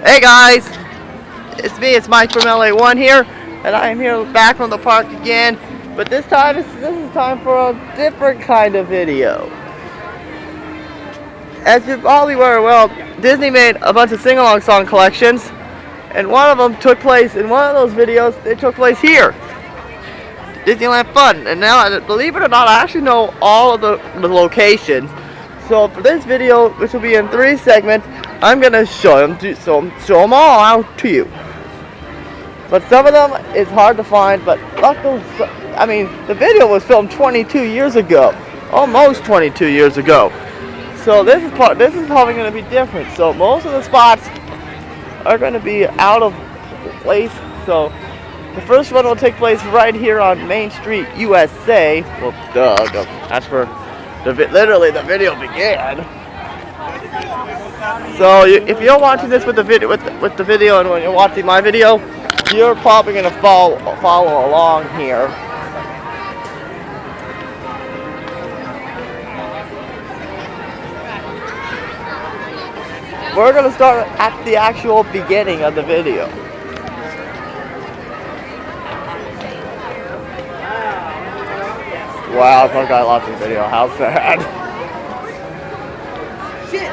Hey guys, it's me, it's Mike from LA1 here, and I am here back from the park again, but this time, this is time for a different kind of video. As you probably were well, Disney made a bunch of sing-along song collections, and one of them took place, in one of those videos, it took place here, Disneyland Fun, and now, believe it or not, I actually know all of the locations. So for this video, which will be in 3 segments, I'm gonna show them all out to you. But some of them is hard to find. But luckily, I mean, the video was filmed 22 years ago, almost 22 years ago. So this is probably gonna be different. So most of the spots are gonna be out of place. So the first one will take place right here on Main Street, USA. Well, that's where literally the video began. So if you're watching this with the video and when you're watching my video, you're probably gonna follow along here. We're gonna start at the actual beginning of the video. Wow, some guy lost his video. How sad. Shit.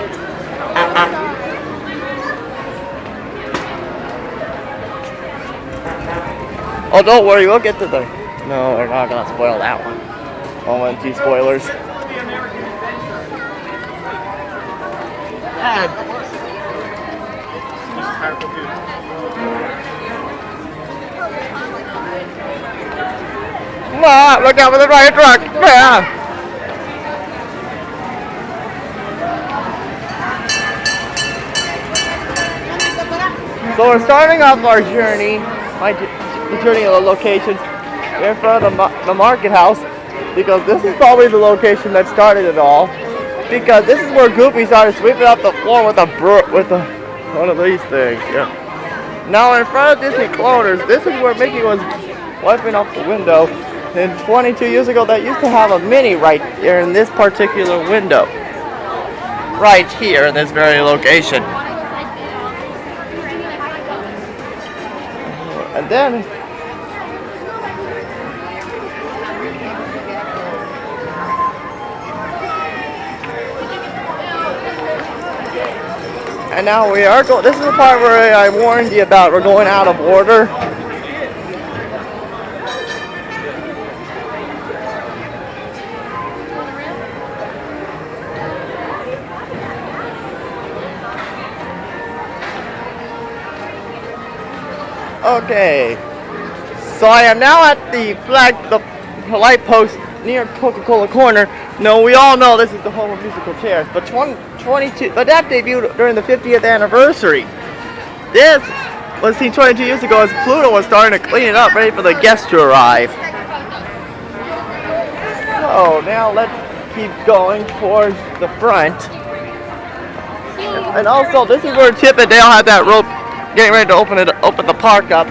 Oh, don't worry, we'll get to the... No, we're not gonna spoil that one. OMG spoilers. Look out for the fire truck! So we're starting off our journey, the journey of the locations in front of the market house, because this is probably the location that started it all. Because this is where Goofy started sweeping up the floor with one of these things. Yeah. Now in front of Disney Cloners, this is where Mickey was wiping off the window. And 22 years ago, that used to have a Minnie right here in this particular window. Right here in this very location. And then... And now we are going... This is the part where I warned you about. We're going out of order. Okay, so I am now at the light post near Coca-Cola Corner. No, we all know this is the home of musical chairs, but that debuted during the 50th anniversary. This was seen 22 years ago as Pluto was starting to clean it up, ready for the guests to arrive. So now let's keep going towards the front. And also, this is where Chip and Dale had that rope, getting ready to open the park up.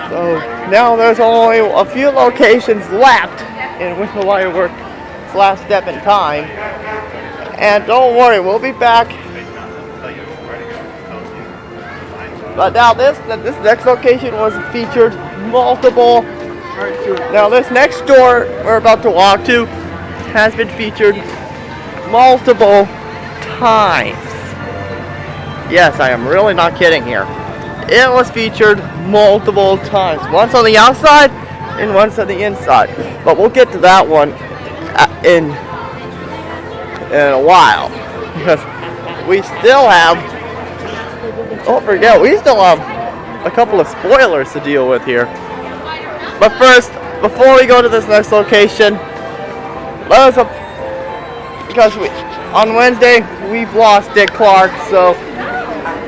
So now there's only a few locations left in Winter Wireworks' last step in time. And don't worry, we'll be back. But now this next location was featured multiple. Now this next door we're about to walk to has been featured multiple times. Yes, I am really not kidding here. It was featured multiple times. Once on the outside and once on the inside. But we'll get to that one in a while. Because we still have... Don't forget, we still have a couple of spoilers to deal with here. But first, before we go to this next location, because on Wednesday, we've lost Dick Clark, so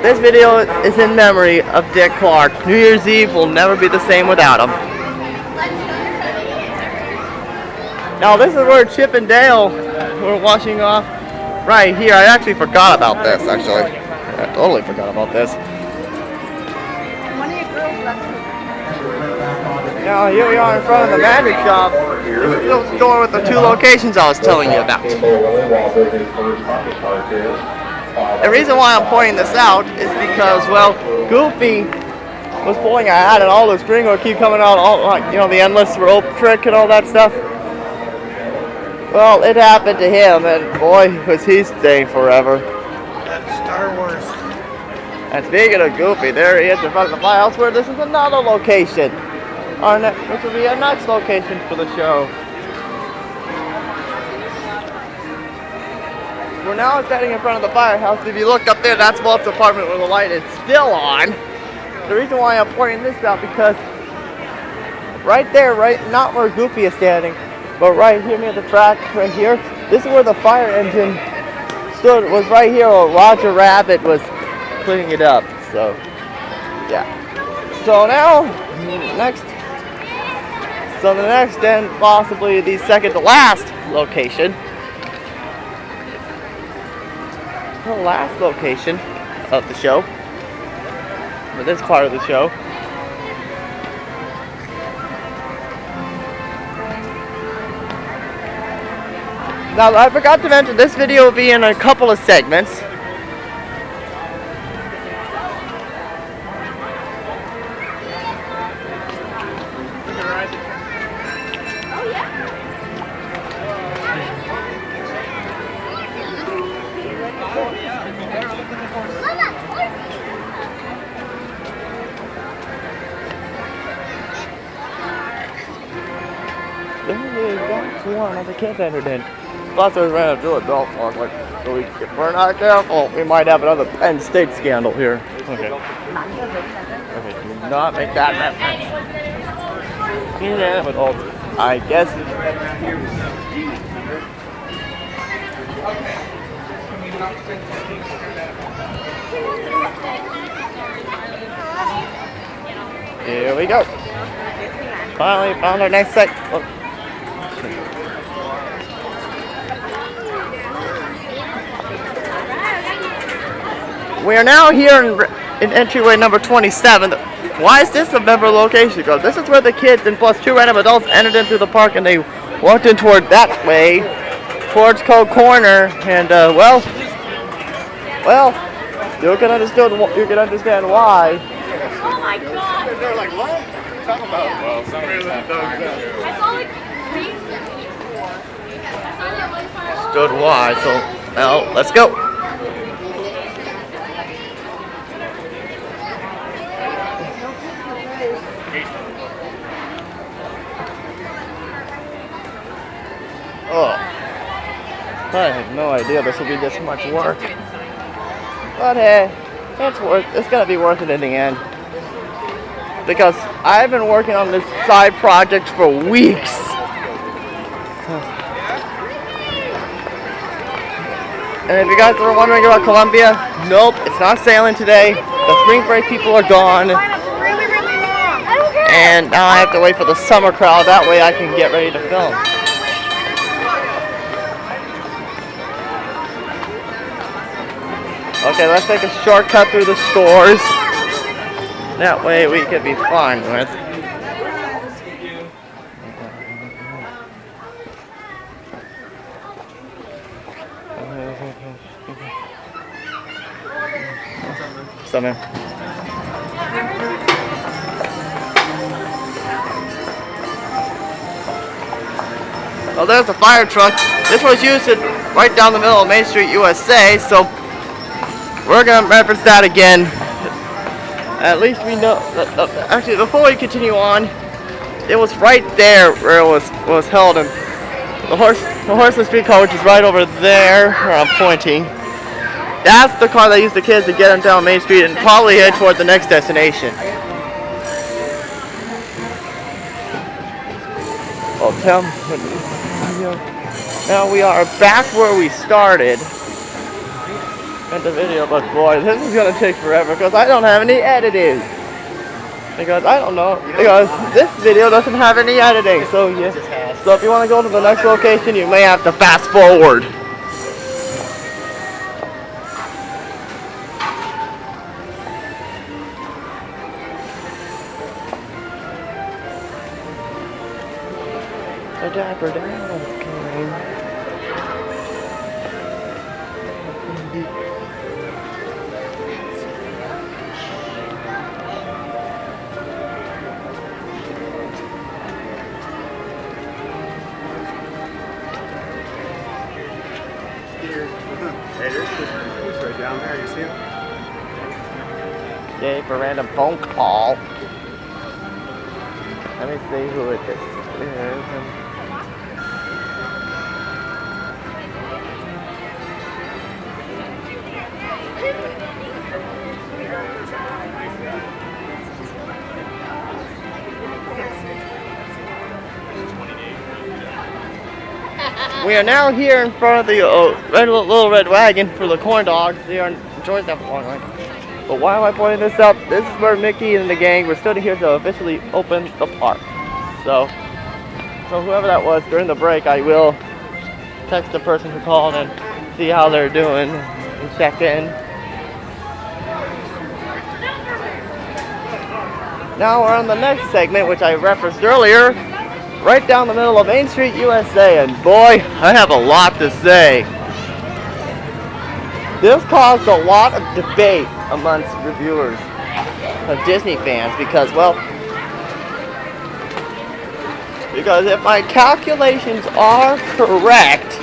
this video is in memory of Dick Clark. New Year's Eve will never be the same without him. Now this is where Chip and Dale were washing off right here. I actually forgot about this, actually. I totally forgot about this. Now here we are in front of the magic shop. This is the store with the 2 locations I was telling you about. The reason why I'm pointing this out is because, well, Goofy was pulling a hat and all the string would keep coming out, all like, you know, the endless rope trick and all that stuff. Well, it happened to him, and boy, was he staying forever. That's Star Wars. And speaking of Goofy, there he is in front of the Firehouse, where this is another location. Which will be our next location for the show. We're now standing in front of the Firehouse. If you look up there, that's Walt's apartment where the light is still on. The reason why I'm pointing this out because right there, not where Goofy is standing, but right here near the track, right here, this is where the fire engine stood, was right here where Roger Rabbit was cleaning it up. So, yeah. So now, the next and possibly the second to last location, the last location of the show, for this part of the show, now I forgot to mention this video will be in a couple of segments. One of the kids entered in. Plus, we ran up to a golf park. Like, so if we're not careful, we might have another Penn State scandal here. Okay. Okay, do not make that reference. Yeah, but I guess. Here we go. Finally found our next set. Look. We are now here in entryway number 27. Why is this a member location? Because this is where the kids and plus 2 random adults entered in through the park, and they walked in toward that way, towards Code Corner, and well, you can understand why. Oh my God! They're like, what? Talk about. Well, somebody that does that. I saw like Stood why? So now let's go. Oh, I had no idea this would be this much work. But hey, it's gonna be worth it in the end. Because I've been working on this side project for weeks. And if you guys were wondering about Columbia, nope, it's not sailing today. The spring break people are gone. And now I have to wait for the summer crowd, that way I can get ready to film. Okay, let's take a shortcut through the stores. That way we could be fine with. What's up, man? Well, there's the fire truck. This was used right down the middle of Main Street, USA, so we're going to reference that again. At least we know that, actually, before we continue on, it was right there where it was held, and the horseless street car, which is right over there where I'm pointing, that's the car that used the kids to get them down Main Street and probably head toward the next destination. Oh, tell me. Now we are back where we started in the video, but boy, this is gonna take forever because I don't have any editing. Because I don't know, because this video doesn't have any editing, so yeah. So if you want to go to the next location, you may have to fast forward. The Dapper Dan's coming. down there. You see him? Yay for random phone call. Let me see who it is. We are now here in front of the little red wagon for the corn dogs. They are enjoying that long line. But why am I pointing this up? This is where Mickey and the gang were still here to officially open the park. So whoever that was during the break, I will text the person who called and see how they're doing and check in. Now we're on the next segment, which I referenced earlier, right down the middle of Main Street, USA, and boy, I have a lot to say. This caused a lot of debate amongst reviewers of Disney fans because if my calculations are correct,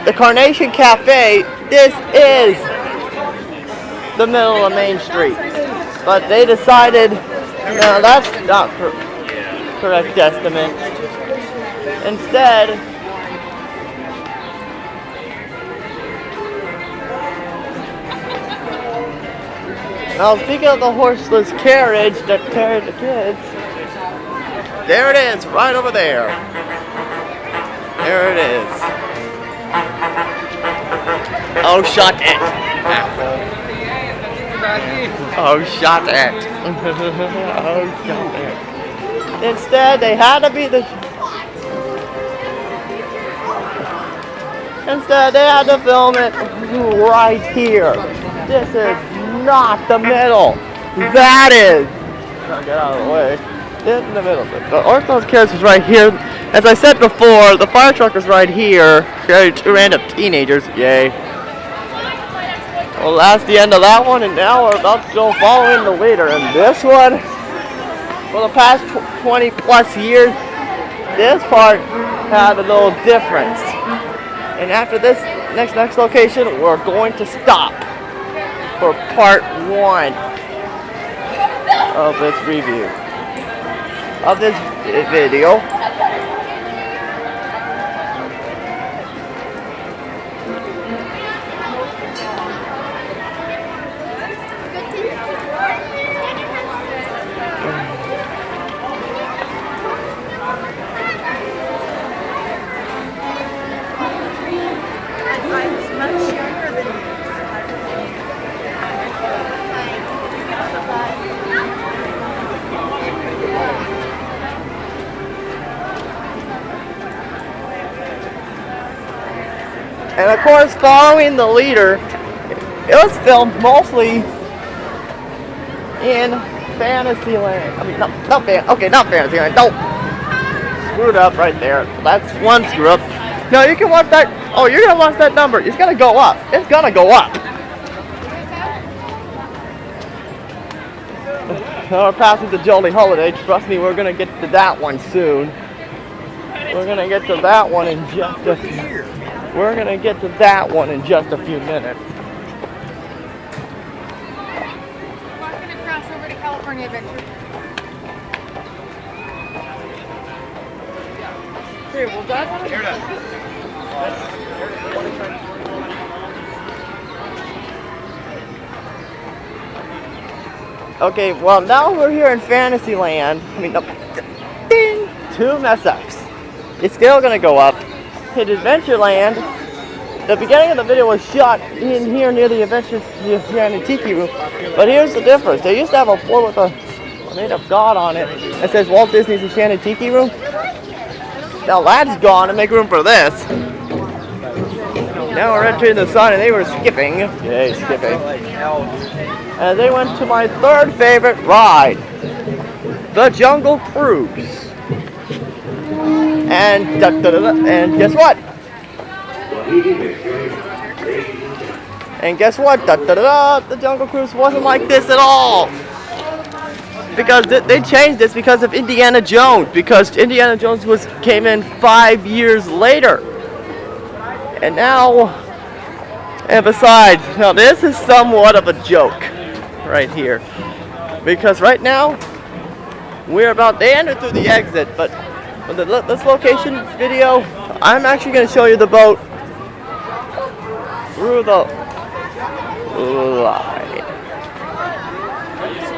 the Carnation Cafe, this is the middle of Main Street. But they decided, no, that's not correct estimate. Instead, now speaking of the horseless carriage that carried the kids, there it is, right over there. There it is. Oh, shut it. Oh, shut it. Oh, shut it. Instead, they had to be Instead, they had to film it right here. This is not the middle. That is. I'll get out of the way. This is the middle. The orthodox carriage is right here. As I said before, the fire truck is right here. Two random teenagers. Yay. Well, that's the end of that one, and now we're about to go following the leader. And this one, for the past 20 plus years, this part had a little difference. And after this next location, we're going to stop for part 1 of this review, of this video. And of course, following the leader, it was filmed mostly in Fantasyland. I mean, not Fantasyland. Don't screw it up right there. That's one screw up. No, you can watch that. Oh, you're gonna watch that number. It's gonna go up. It's gonna go up. Now we're passing the Jolly Holiday. Trust me, we're gonna get to that one soon. We're gonna get to that one in just a few. We're gonna get to that one in just a few minutes. I'm gonna cross over to California Adventure. Here, well, that's okay, well, now we're here in Fantasyland. I mean, ding, 2 mess-ups. It's still gonna go up. At Adventureland, the beginning of the video was shot in here near the Adventureland Tiki Room. But here's the difference. They used to have a board with a made-up god on it that says Walt Disney's Enchanted Tiki Room. Now that's gone to make room for this. Now we're entering the sun, and they were skipping. Yay, skipping. And they went to my 3rd favorite ride, the Jungle Cruise. And and guess what? And guess what? The Jungle Cruise wasn't like this at all. because they changed this because of Indiana Jones. Because Indiana Jones came in 5 years later, and now, and besides, now this is somewhat of a joke, right here, because right now they entered through the exit, but for this location video, I'm actually going to show you the boat through the line.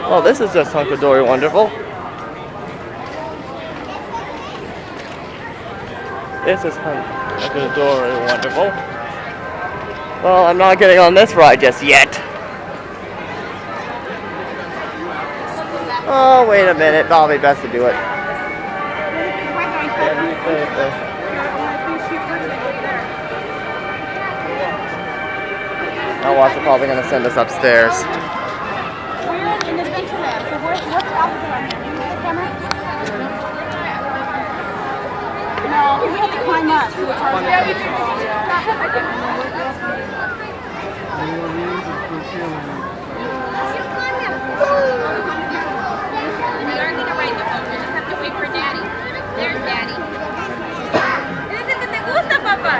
Oh, this is just hunky-dory wonderful. This is hunky-dory wonderful. Well, I'm not getting on this ride just yet. Oh, wait a minute. Probably best to do it. Now watch, they're probably going to send us upstairs. We're in Adventureland, so what's opposite on here? Use the camera? No, we have to climb up to the car. We are going to ride the boat. We just have to wait for Daddy. There's Daddy. Dice que te gusta, papá.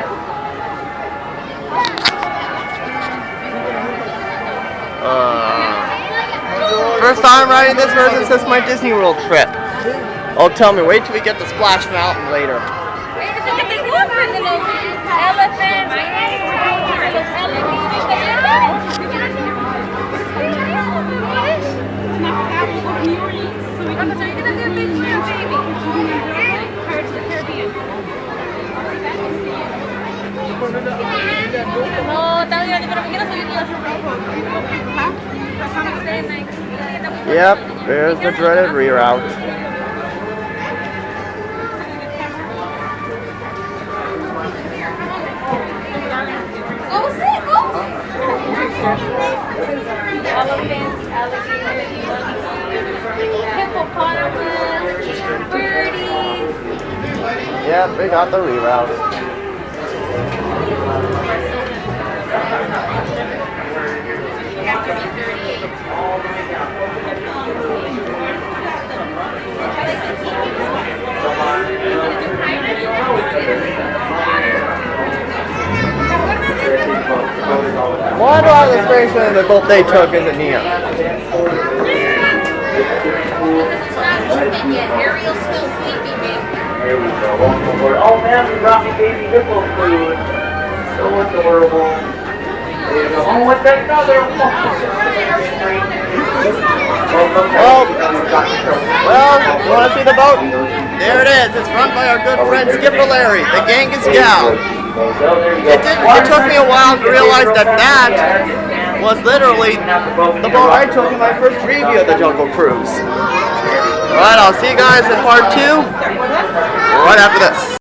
First time riding this version since my Disney World trip. Oh, tell me, wait till we get to Splash Mountain later. Dice que te gustan de los elephants. No, está bien, pero quiero subirlas. Yep, there's the dreaded reroute. Elephants, alligators, hippopotamus, birdies. Yep, we got the reroute. Wonder why the station the boat they took isn't here. Ariel's still sleepy, babe. Here we go. Welcome aboard. Oh man, we brought me baby hippo food. So adorable. There you go. Oh, what's that another? Well, you want to see the boat? There it is. It's run by our good friend Skipper Larry, the Genghis Gal. It took me a while to realize that was literally the boat I took in my first review of the Jungle Cruise. Alright, I'll see you guys in part 2 right after this.